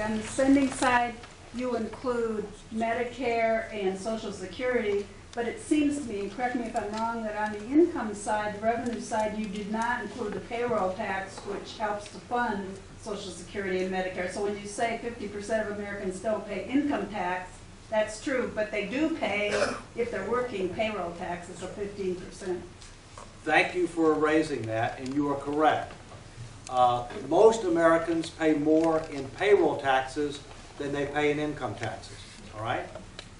On the spending side, you include Medicare and Social Security, but it seems to me, and correct me if I'm wrong, that on the income side, the revenue side, you did not include the payroll tax, which helps to fund Social Security and Medicare. So when you say 50% of Americans don't pay income tax, that's true, but they do pay, if they're working, payroll taxes of 15%. Thank you for raising that, and you are correct. Most Americans pay more in payroll taxes than they pay in income taxes, all right?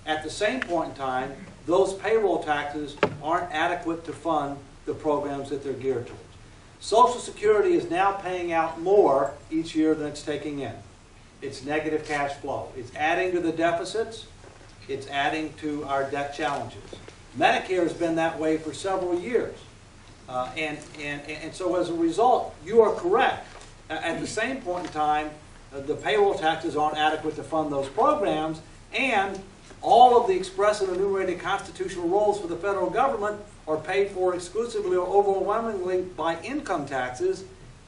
At the same point in time, those payroll taxes aren't adequate to fund the programs that they're geared towards. Social Security is now paying out more each year than it's taking in. It's negative cash flow. It's adding to the deficits. It's adding to our debt challenges. Medicare has been that way for several years. And so as a result, you are correct. At the same point in time, the payroll taxes aren't adequate to fund those programs, and all of the express and enumerated constitutional roles for the federal government are paid for exclusively or overwhelmingly by income taxes,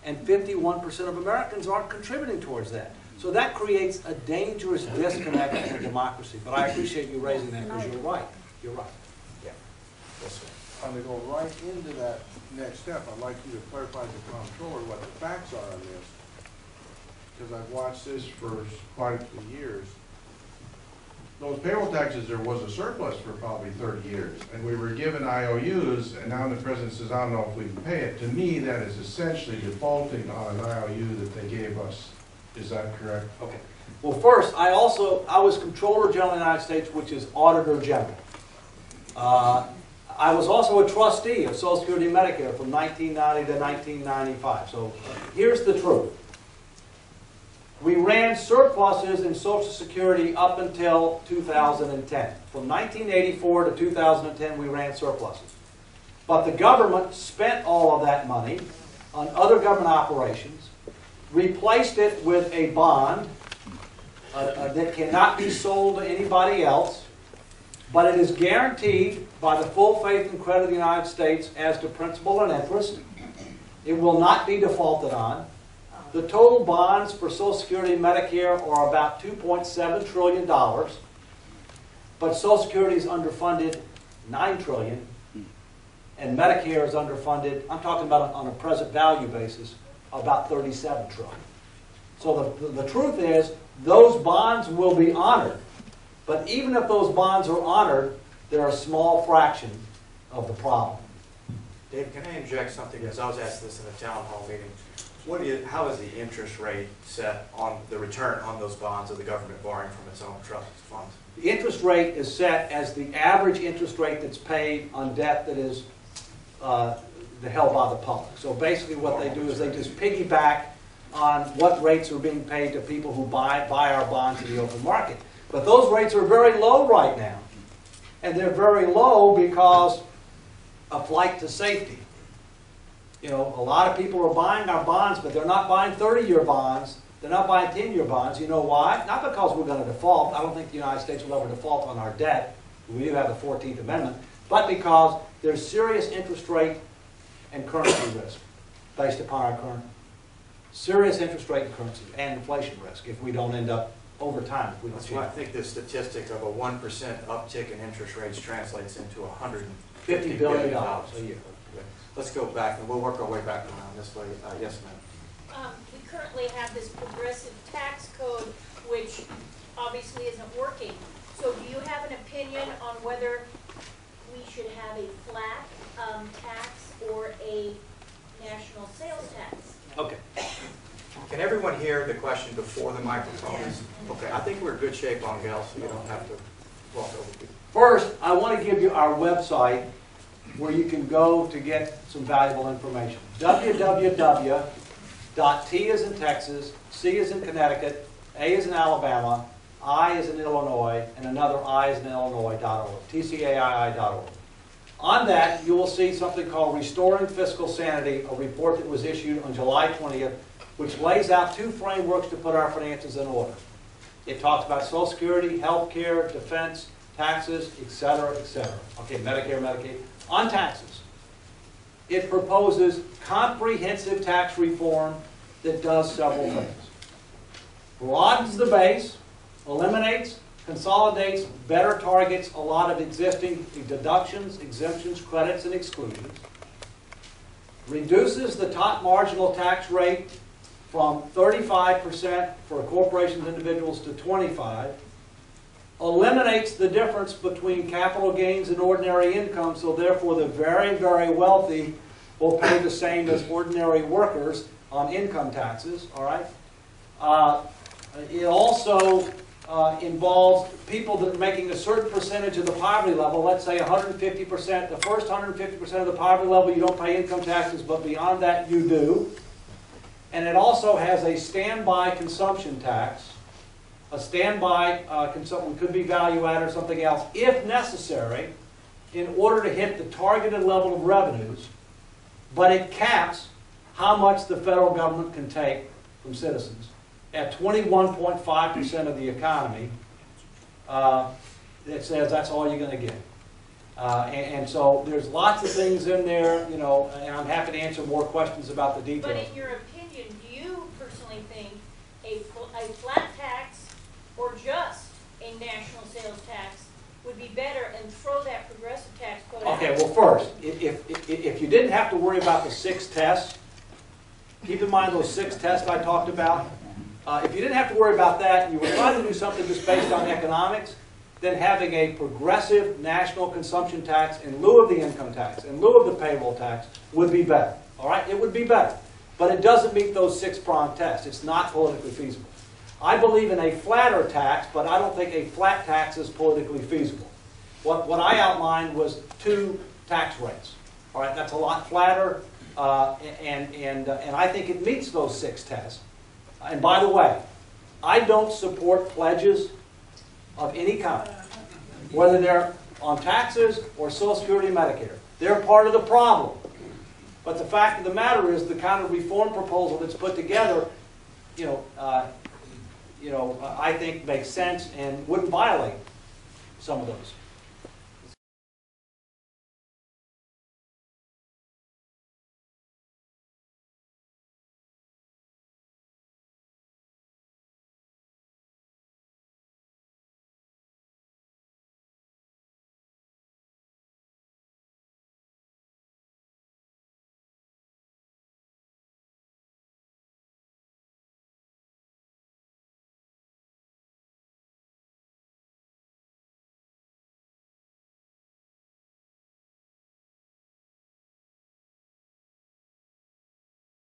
and 51% of Americans aren't contributing towards that. So that creates a dangerous disconnect in our democracy. But I appreciate you raising that because you're right. You're right. Yeah. Yes, sir. I'm going to go right into that next step. I'd like you to clarify to the comptroller what the facts are on this, because I've watched this for quite a few years. Those payroll taxes, there was a surplus for probably 30 years, and we were given IOUs, and now the president says, I don't know if we can pay it. To me, that is essentially defaulting on an IOU that they gave us. Is that correct? Okay. Well, first, I was Comptroller General of the United States, which is Auditor General. I was also a trustee of Social Security and Medicare from 1990 to 1995. So here's the truth. We ran surpluses in Social Security up until 2010. From 1984 to 2010, we ran surpluses. But the government spent all of that money on other government operations, replaced it with a bond that cannot be sold to anybody else, but it is guaranteed by the full faith and credit of the United States as to principal and interest. It will not be defaulted on. The total bonds for Social Security and Medicare are about $2.7 trillion, but Social Security is underfunded $9 trillion, and Medicare is underfunded, I'm talking about on a present value basis, about $37 trillion. So the truth is, those bonds will be honored, but even if those bonds are honored, they're a small fraction of the problem. Dave, can I inject something? Because I was asked this in a town hall meeting. How is the interest rate set on the return on those bonds of the government borrowing from its own trust funds? The interest rate is set as the average interest rate that's paid on debt that is held by the public. So basically what they do is they just piggyback on what rates are being paid to people who buy our bonds in the open market. But those rates are very low right now. And they're very low because of flight to safety. You know, a lot of people are buying our bonds, but they're not buying 30-year bonds. They're not buying 10-year bonds. You know why? Not because we're going to default. I don't think the United States will ever default on our debt. We do have the 14th Amendment. But because there's serious interest rate and currency risk based upon our current. Serious interest rate and currency and inflation risk if we don't end up over time. If we don't That's why I think the statistic of a 1% uptick in interest rates translates into $150 billion a year. Let's go back, and we'll work our way back around this way. Yes, ma'am. We currently have this progressive tax code, which obviously isn't working. So do you have an opinion on whether we should have a flat tax or a national sales tax? Okay. Can everyone hear the question before the microphone is? Okay, I think we're in good shape on Gail, so you don't have to walk over people. First, I want to give you our website where you can go to get some valuable information. www.T as in Texas, C as in Connecticut, A as in Alabama, I as in Illinois, and another I as in Illinois.org, tcaii.org. On that, you will see something called Restoring Fiscal Sanity, a report that was issued on July 20th, which lays out 2 frameworks to put our finances in order. It talks about Social Security, health care, defense, taxes, etc., etc. Okay, Medicare, Medicaid. On taxes, it proposes comprehensive tax reform that does several things. broadens the base, eliminates, consolidates, better targets a lot of existing deductions, exemptions, credits, and exclusions, reduces the top marginal tax rate from 35% for corporations and individuals to 25%, eliminates the difference between capital gains and ordinary income, so therefore the very, very wealthy will pay the same as ordinary workers on income taxes, all right? It also involves people that are making a certain percentage of the poverty level, let's say 150%, the first 150% of the poverty level you don't pay income taxes, but beyond that you do. And it also has a standby consumption tax. A standby consumption could be value add or something else, if necessary, in order to hit the targeted level of revenues, but it caps how much the federal government can take from citizens. At 21.5% of the economy, it says that's all you're going to get. And so there's lots of things in there, you know, and I'm happy to answer more questions about the details. But in your opinion, do you personally think a flat tax or just a national sales tax would be better and throw that progressive tax code out? Okay, well first, if you didn't have to worry about the 6 tests, keep in mind those 6 tests I talked about. If you didn't have to worry about that, and you were trying to do something just based on economics, then having a progressive national consumption tax in lieu of the income tax, in lieu of the payroll tax, would be better. All right, it would be better. But it doesn't meet those 6-pronged tests. It's not politically feasible. I believe in a flatter tax, but I don't think a flat tax is politically feasible. What I outlined was 2 tax rates. All right, that's a lot flatter, and I think it meets those 6 tests. And by the way, I don't support pledges of any kind, whether they're on taxes or Social Security and Medicare. They're part of the problem. But the fact of the matter is the kind of reform proposal that's put together, I think makes sense and wouldn't violate some of those.